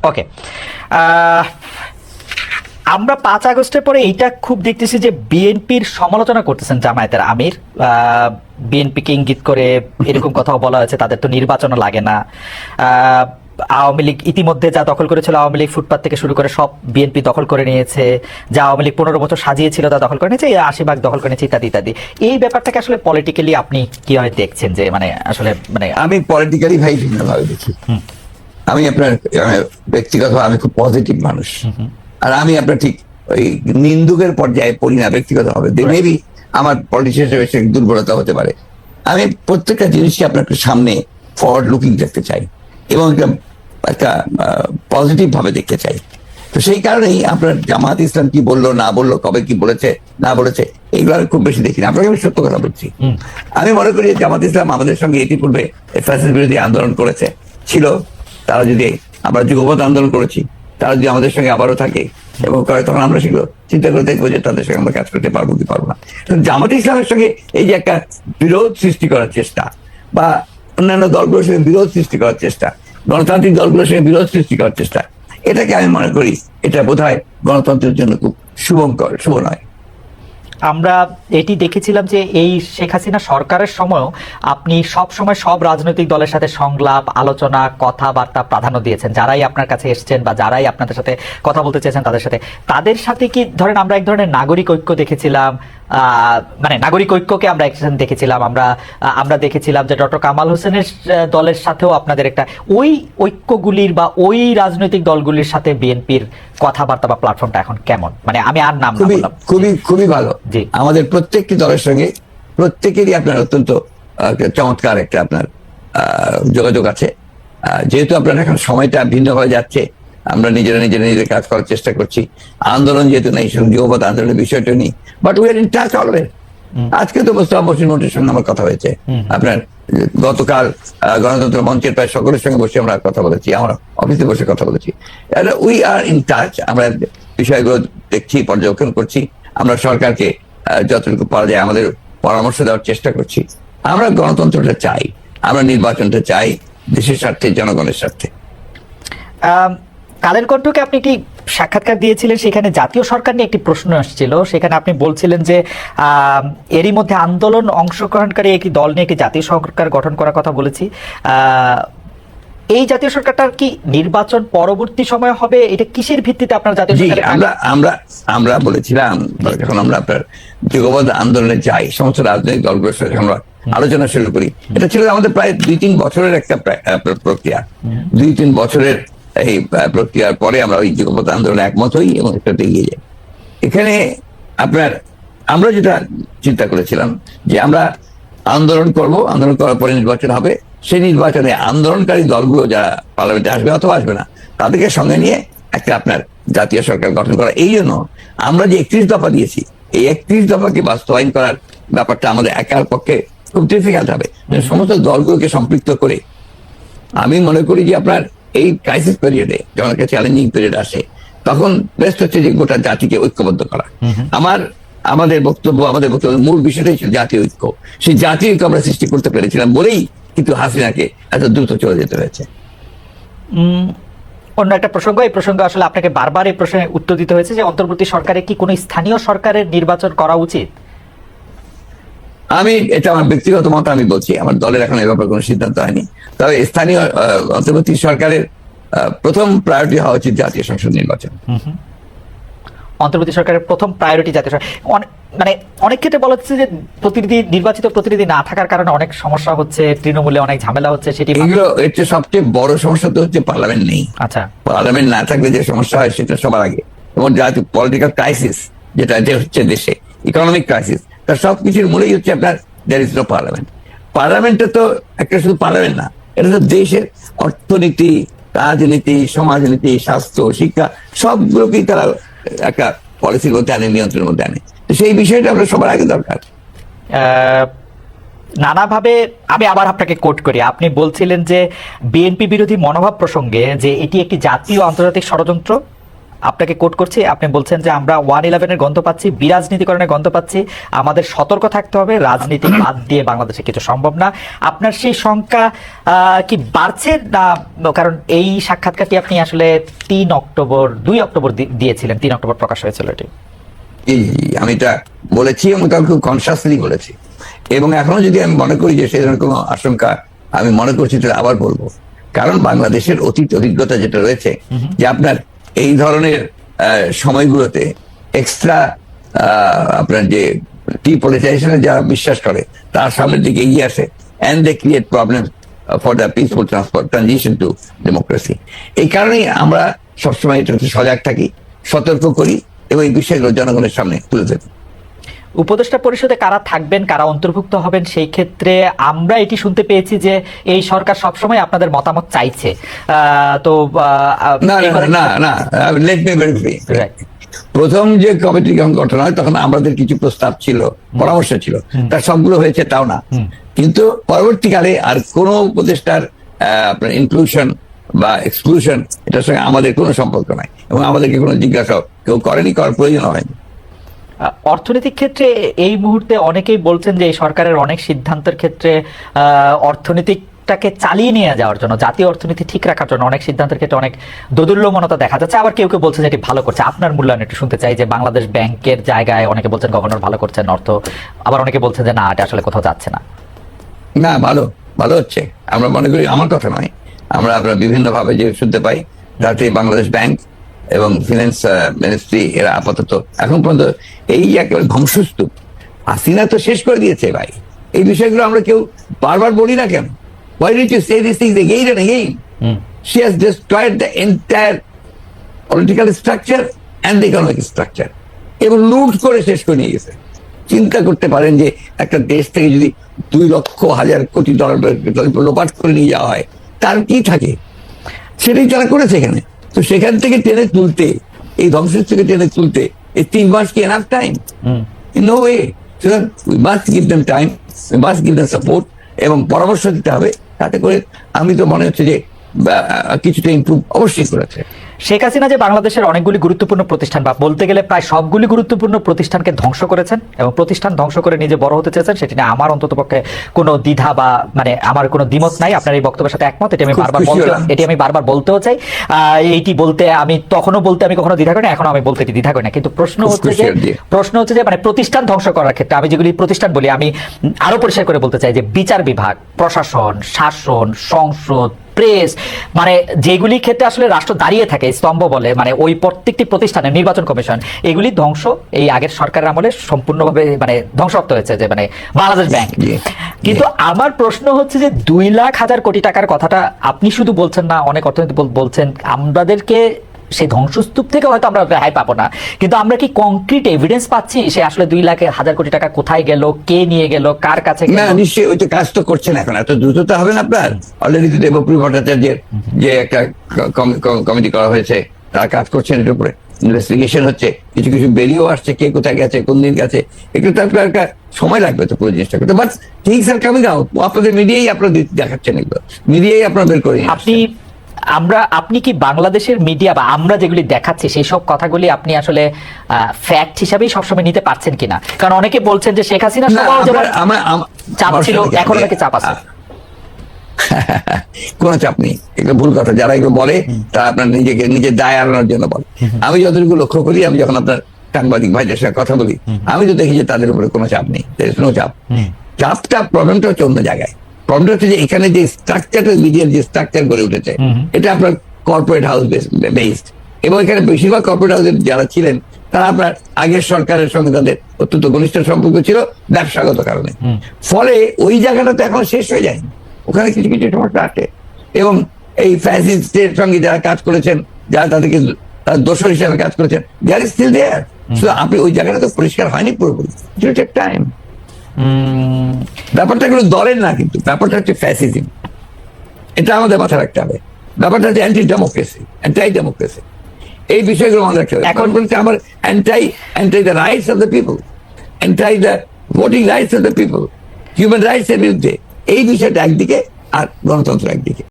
ওকে, আমরা 5 আগস্টের পরে এইটা খুব দেখতেছি যে বিএনপির সমালোচনা করতেছেন জামায়াতের আমির, বিএনপিকে ইঙ্গিত করে এরকম কথাও বলা হয়েছে তাদের তো নির্বাচনও লাগে না। আওয়ামী লীগ ইতিমধ্যে যা দখল করেছিল, আওয়ামী লীগ ফুটপাত থেকে শুরু করে সব বিএনপি দখল করে নিয়েছে, যা আওয়ামী লীগ 15 বছর সাজিয়েছিল তা দখল করে নিয়েছে, 80 ভাগ দখল করে নিয়েছে, ইত্যাদি ইত্যাদি। এই ব্যাপারটাকে আসলে পলিটিক্যালি আপনি কিভাবে দেখছেন? যে মানে আসলে মানে আমি পলিটিক্যালি ভাই ভিন্নভাবে দেখি। আমি আপনার ব্যক্তিগত আমি খুব পজিটিভ মানুষ, আর আমি আপনার ঠিক ওই নিন্দুকের পর্যায়ে পড়ি না ব্যক্তিগত হবে। মেবি আমার পলিটিশিয়ান দুর্বলতা হতে পারে। আমি প্রত্যেকটা জিনিসই আপনার সামনে ফরওয়ার্ড লুকিং দেখতে চাই এবং একটা পজিটিভ ভাবে দেখতে চাই। তো সেই কারণেই আপনার জামাত ইসলাম কি বললো না বললো, কবে কি বলেছে না বলেছে, এইগুলো আমি খুব বেশি দেখি না। আপনাকে আমি সত্য কথা বলছি। আমি মনে করি জামাত ইসলাম আমাদের সঙ্গে ইতিপূর্বে ফ্যাসিস্ট বিরোধী আন্দোলন করেছে ছিল, তারা যদি আমরা যুগপৎ আন্দোলন করেছি, তারা যদি আমাদের সঙ্গে আবারও থাকে এবং করে, তখন আমরা সেগুলো চিন্তা করে দেখবো যে তাদের সঙ্গে আমরা কাজ করতে পারবো কি পারবো না। জামাত ইসলামের সঙ্গে এই যে একটা বিরোধ সৃষ্টি করার চেষ্টা, বা অন্যান্য দলগুলোর সঙ্গে বিরোধ সৃষ্টি করার চেষ্টা, গণতান্ত্রিক দলগুলোর সঙ্গে বিরোধ সৃষ্টি করার চেষ্টা, এটাকে আমি মনে করি এটা বোধহয় গণতন্ত্রের জন্য খুব শুভ নয়। আমরা এটি দেখেছিলাম যে এই শেখ হাসিনা সরকারের সময়ও আপনি সব সময় সব রাজনৈতিক দলের সাথে সংলাপ, আলোচনা, কথাবার্তা প্রাধান্য দিয়েছেন। যারাই আপনার কাছে এসেছেন বা যারাই আপনাদের সাথে কথা বলতে চেয়েছেন তাদের সাথে কি ধরেন আমরা এক ধরনের নাগরিক ঐক্য দেখেছিলাম, মানে নাগরিক ঐক্যকে আমরা একসাথে দেখেছিলাম। আমরা দেখেছিলাম যে ডক্টর কামাল হোসেনের দলের সাথেও আপনাদের একটা ওই ঐক্যগুলির বা ওই রাজনৈতিক দলগুলির সাথে বিএনপির কথাবার্তা বা প্ল্যাটফর্মটা এখন কেমন? মানে আমি আর নাম না বললাম। খুবই ভালো। আমাদের প্রত্যেকটি দলের সঙ্গে প্রত্যেকেরই আপনার অত্যন্ত চমৎকার একটা আপনার যোগাযোগ আছে। যেহেতু আপনার এখন সময়টা ভিন্ন হয়ে যাচ্ছে, আমরা নিজেদের কাজ করার চেষ্টা করছি। আন্দোলন যেহেতু নেই, যুগপৎ আন্দোলনের বিষয়টা নেই, but we are in touch always. আজকে তো মোস্তফা মহসিন মন্ত্রীর সঙ্গে আমার কথা হয়েছে, আপনার গতকাল গণতন্ত্র মঞ্চের প্রায় সকলের সঙ্গে বসে আমরা কথা বলেছি, আমরা অফিসে বসে কথা বলেছি। We are in touch. আমরা বিষয়গুলো দেখছি, পর্যবেক্ষণ করছি। আমরা সরকারকে যতটুকু পারা যায় আমাদের পরামর্শ দেওয়ার চেষ্টা করছি। আমরা গণতন্ত্রটা চাই, আমরা নির্বাচনটা চাই দেশের স্বার্থে, জনগণের স্বার্থে। কালের কণ্ঠকে আপনি একটি সাক্ষাৎকার দিয়েছিলেন, সেখানে জাতীয় সরকার নিয়ে একটি প্রশ্ন আসছিল। সেখানে আপনি বলছিলেন যে এরই মধ্যে আন্দোলন অংশগ্রহণকারী একটি দল নিয়ে একটি জাতীয় সরকার গঠন করার কথা বলেছি। এই জাতীয় সরকারটার কি নির্বাচন পরবর্তী সময় হবে? এটা কিসের ভিত্তিতে আপনার জাতীয় সরকার? আমরা বলেছিলাম যখন আমরা আপনার যুগপৎ আন্দোলনে যাই, সমস্ত রাজনৈতিক দলগুলোর সাথে আমরা আলোচনা শুরু করি। এটা ছিল আমাদের প্রায় 2-3 বছরের একটা প্রক্রিয়া। 2-3 বছরের এই প্রক্রিয়ার পরে আমরা ওই যুগপৎ আন্দোলনে একমত হই এবং এটাতে এগিয়ে যাই। এখানে আমরা যেটা চিন্তা করেছিলাম যে আমরা আন্দোলন করব, আন্দোলন করার পরে নির্বাচন হবে। সেই নির্বাচনে আন্দোলনকারী দলগুলো যারা পার্লামেন্টে আসবে অথবা আসবে না, তাদেরকে সঙ্গে নিয়ে একটা আপনার জাতীয় সরকার গঠন করা। এই জন্য আমরা যে 31 দফা দিয়েছি, এই 31 দফাকে বাস্তবায়ন করার ব্যাপারটা আমাদের একার পক্ষে খুব ডিফিকাল্ট হবে। সমস্ত দলগুলোকে সম্পৃক্ত করে আমি মনে করি যে আপনার এই ক্রাইসিস পিরিয়ডে, যখন একটা চ্যালেঞ্জিং পিরিয়ড আসে, তখন বেস্ট হচ্ছে যে গোটা জাতিকে ঐক্যবদ্ধ করা। আমাদের বক্তব্য মূল বিষয়টাই ছিল জাতীয় ঐক্য। সেই জাতীয় ঐক্য আমরা সৃষ্টি করতে পেরেছিলাম বলেই কিন্তু হাসিনাকে এত দ্রুত চলে যেতে হয়েছে। অন্য একটা প্রসঙ্গ, এই প্রসঙ্গে আসলে আপনাকে বারবার এই প্রশ্নের উত্তর দিতে হয়েছে যে অন্তর্বর্তী সরকারে কি কোনো স্থানীয় সরকারের নির্বাচন করা উচিত? এটা আমার ব্যক্তিগত মত, আমি বলছি আমার দলের এখন এ ব্যাপারে কোনো সিদ্ধান্ত হয়নি। তবে স্থানীয় অন্তর্বর্তী সরকারের প্রথম প্রায়োরিটি হওয়া উচিত জাতীয় সংসদ নির্বাচন। অন্তর্বর্তী সরকারের প্রথম প্রায়োরিটি জাতীয় মানে অনেক ক্ষেত্রে বলা হচ্ছে যে নির্বাচিত প্রতিনিধি না থাকার কারণে অনেক সমস্যা হচ্ছে, তৃণমূলে অনেক ঝামেলা হচ্ছে। সেটি এর সবচেয়ে বড় সমস্যা তো হচ্ছে পার্লামেন্ট নেই। আচ্ছা, পার্লামেন্ট না থাকলে যে সমস্যা হয় সেটা সবার আগে, এবং জাতীয় পলিটিক্যাল ক্রাইসিস যেটা হচ্ছে দেশে, ইকোনমিক ক্রাইসিস, তার সবকিছুর মূলেই হচ্ছে আপনার দেয়ার ইজ নো পার্লামেন্ট। পার্লামেন্টটা তো একটা শুধু পার্লামেন্ট না, এটা তো দেশের অর্থনীতি, রাজনীতি, সমাজনীতি, স্বাস্থ্য, শিক্ষা সবগুলোকেই তারা একটা পলিসির মধ্যে আনে, নিয়ন্ত্রণের মধ্যে আনে। তো সেই বিষয়টা আমরা সবার আগে দরকার। নানাভাবে আমি আবার আপনাকে কোট করি, আপনি বলছিলেন যে বিএনপি বিরোধী মনোভাব প্রসঙ্গে যে এটি একটি জাতীয় আন্তর্জাতিক ষড়যন্ত্র, আপনাকে কোট করছি, আপনি বলছেন যে আমরা 111-এর গন্ধ পাচ্ছি, বিরাজনীতিকরণের গন্ধ পাচ্ছি, আমাদের সতর্ক থাকতে হবে, রাজনীতি বাদ দিয়ে বাংলাদেশে কিছু সম্ভব না। আপনার সেই শঙ্কা কি বাড়ছে না? কারণ এই সাক্ষাৎকারটি আপনি আসলে 2 অক্টোবর দিয়েছিলেন, 3 অক্টোবর প্রকাশ হয়েছিল এটি। আমি এটা বলেছি এবং তার খুব কনসাসলি বলেছি, এবং এখনো যদি আমি মনে করি যে সেই ধরনের কোনো আশঙ্কা আমি মনে করছি, তাহলে আবার বলবো। কারণ বাংলাদেশের অতীত অভিজ্ঞতা যেটা রয়েছে, যে আপনার এই ধরনের সময়গুলোতে এক্সট্রা আপনার যে ডিপলিটাইজেশনে যারা বিশ্বাস করে তার সামনের দিকে এগিয়ে আসে, and they create problem for the peaceful transition to democracy. এই কারণেই আমরা সবসময় এটাতে সজাগ থাকি, সতর্ক করি এবং এই বিষয়গুলো জনগণের সামনে তুলে ধরি। উপদেষ্টা পরিষদে কারা থাকবেন, কারা অন্তর্ভুক্ত হবেন, সেই ক্ষেত্রে আমরা এটি শুনতে পেয়েছি যে এই সরকার সবসময় আপনাদের মতামত চাইছে। তো না না না, লেট মি ভেরিফাই। প্রথম যে কমিটি যখন গঠন হয় তখন আমাদের কিছু প্রস্তাব ছিল, পরামর্শ ছিল, তার সবগুলো হয়েছে তাও না। কিন্তু পরবর্তীকালে আর কোনো উপদেষ্টার আপনার ইনক্লুশন বা এক্সক্লুশন এটার সঙ্গে আমাদের কোনো সম্পর্ক নাই, এবং আমাদেরকে কোনো জিজ্ঞাসা কেউ করেনি, করার প্রয়োজন হয়নি। অর্থনৈতিক ক্ষেত্রে এই মুহূর্তে অনেকেই বলছেন যে এই সরকারের অনেক সিদ্ধান্তের ক্ষেত্রে অর্থনীতিটাকে চালিয়ে নিয়ে যাওয়ার জন্য, জাতীয় অর্থনীতি ঠিক রাখার জন্য অনেক সিদ্ধান্তের ক্ষেত্রে অনেক দোদুল্যমনতা দেখা যাচ্ছে। আবার কেউ কেউ বলছে যে এটি ভালো করছে। আপনার মূল্যায়ন একটু শুনতে চাই, যে বাংলাদেশ ব্যাংকের জায়গায় অনেকে বলছেন গভর্নর ভালো করছেন অর্থ, আবার অনেকে বলছেন যে না, এটা আসলে কোথাও যাচ্ছে না। না, ভালো ভালো হচ্ছে আমরা মনে করি, আমার কথা নয়, আমরা বিভিন্ন ভাবে যে শুনতে পাই, যাতে বাংলাদেশ ব্যাংক এবং ফিনান্স মিনিস্ট্রি এরা আপাতত এখন পর্যন্ত এই একেবারে ধ্বংসস্তূপ, হাসিনা তো শেষ করে দিয়েছে ভাই। এই বিষয়গুলো আমরা কেউ বারবার বলি না কেন? Why did you say these things again and again? She has destroyed the entire political structure and the economic structure, এবং লুট করে শেষ করে নিয়ে গেছে। চিন্তা করতে পারেন যে একটা দেশ থেকে যদি 2,00,000 কোটি ডলার লোপাট করে নিয়ে যাওয়া হয়, তার কি থাকে? সেটাই তারা করেছে এখানে। তো সেখান থেকে টেনে তুলতে, এই ধ্বংসের থেকে টেনে তুলতে এই 3 মাস কি enough time? No way. We must give them time, we must give them support, এবং পরামর্শ দিতে হবে। তাতে করে আমি তো মনে হচ্ছে যে কিছুটা ইমপ্রুভ অবশ্যই করেছে। শেখ হাসিনা যে বাংলাদেশের অনেকগুলি গুরুত্বপূর্ণ প্রতিষ্ঠান, বা বলতে গেলে প্রায় সবগুলি গুরুত্বপূর্ণ প্রতিষ্ঠানকে ধ্বংস করেছেন এবং প্রতিষ্ঠান ধ্বংস করে নিজে বড় হতে চেয়েছেন, সেটি নিয়ে আমার অন্ততপক্ষে কোনো দ্বিধা বা আমার কোনো দ্বিমত নাই। আপনার এই বক্তব্যের সাথে একমত, এটি আমি বারবার বলতেও চাই। এইটি বলতে আমি তখনও বলতে আমি কখনো দ্বিধা করি না, এখনো আমি বলতে এটি দ্বিধা করি না। কিন্তু প্রশ্ন হচ্ছে যে প্রতিষ্ঠান ধ্বংস করার ক্ষেত্রে আমি যেগুলি প্রতিষ্ঠান বলি, আমি আরো পরিষ্কার করে বলতে চাই যে বিচার বিভাগ, প্রশাসন, শাসন, সংসদ, প্রেস, যেগুলি ক্ষেত্রে আসলে রাষ্ট্র দাঁড়িয়ে থাকে স্তম্ভ বলে, ওই প্রত্যেকটি প্রতিষ্ঠানে, নির্বাচন কমিশন, এগুলি ধ্বংস এই আগের সরকারের আমলে সম্পূর্ণভাবে ধ্বংসপ্ত হয়েছে, যে বাংলাদেশ ব্যাংক। কিন্তু আমার প্রশ্ন হচ্ছে যে 2,00,000 কোটি টাকার কথাটা আপনি শুধু বলছেন না, অনেক অর্থনীতি বলছেন, আমাদেরকে সেই ধ্বংসস্তূপ থেকে হয়তো আমরা রেহাই পাবো না, কিন্তু আমরা কি কংক্রিট এভিডেন্স পাচ্ছি সে আসলে 2,00,000 কোটি টাকা কোথায় গেল, কে নিয়ে গেল, কার কাছে গেল? না, নিশ্চয়ই ওই তো কাজ তো করছেন এখন, এত দ্রুততা হবে না আপনার। অলরেডি তো দেবপ্রিয় ভট্টাচার্যের যে একটা কমিটি করা হয়েছে, তারা কাজ করছেন এটার উপরে, ইনভেস্টিগেশন হচ্ছে, কিছু কিছু বেরিয়েও আসছে, কে কোথায় গেছে, কোন দিন গেছে। একটু তো একটা সময় লাগবে তো পুরো জিনিসটা করতে, but things are coming out. আপনাদের মিডিয়াই আপনারা দেখাচ্ছেন, এগুলো মিডিয়াই আপনারা বের করে আপনি কি বাংলাদেশের মিডিয়া বা আমরা যেগুলি দেখাচ্ছি সেই সব কথাগুলি আপনি আসলে ফ্যাক্ট হিসাবেই সবসময় নিতে পারছেন কিনা? কারণ অনেকে বলছেন যে শেখ হাসিনা চাপ ছিল, এখন নাকি চাপ আছে। কোন চাপ নেই, এগুলো ভুল কথা। যারা এগুলো বলে তারা আপনার নিজের দায় এড়ানোর জন্য বলে। আমি যতটুকু লক্ষ্য করি, আমি যখন আপনার সাংবাদিক ভাইদের সঙ্গে কথা বলি, আমি তো দেখি যে তাদের উপরে কোনো চাপ নেই, চাপটা, প্রবলেমটা হচ্ছে অন্য জায়গায়। প্রবলেমটা হচ্ছে যে এখানে যে স্ট্রাকচারটা, মিডিয়ার যে স্ট্রাকচার গড়ে উঠেছে, এটা আপনার কর্পোরেট হাউস বেসড, এবং এখানে বেশিরভাগ কর্পোরেট হাউসের যারা ছিলেন তারা আপনার আগের সরকারের সঙ্গে তাদের অত্যন্ত ঘনিষ্ঠ সম্পর্ক ছিল ব্যবসাগত কারণে। ফলে ওই জায়গাটা তো এখন শেষ হয়ে যায়, ওখানে কিছু কিছু সমস্যা আছে, এবং এই ফ্যাসিস্টের সঙ্গে যারা কাজ করেছেন, যারা তাদেরকে তার দোষর হিসাবে কাজ করেছেন, দে আর স্টিল দেয়ার। আপনি ওই জায়গাটা তো পরিষ্কার হয়নি পুরোপুরি, ইট উইল টেক টাইম। ব্যাপারটা কোনো দলের না, কিন্তু ব্যাপারটা হচ্ছে ফ্যাসিজম, এটা আমাদের মাথায় রাখতে হবে। ব্যাপারটা হচ্ছে অ্যান্টি ডেমোক্রেসি, এই বিষয়গুলো আমাদের রাখতে হবে। এখন বলতে আমার anti the rights of the people, anti the voting rights of the people, human rights এর বিরুদ্ধে। এই বিষয়টা একদিকে, আর গণতন্ত্র একদিকে।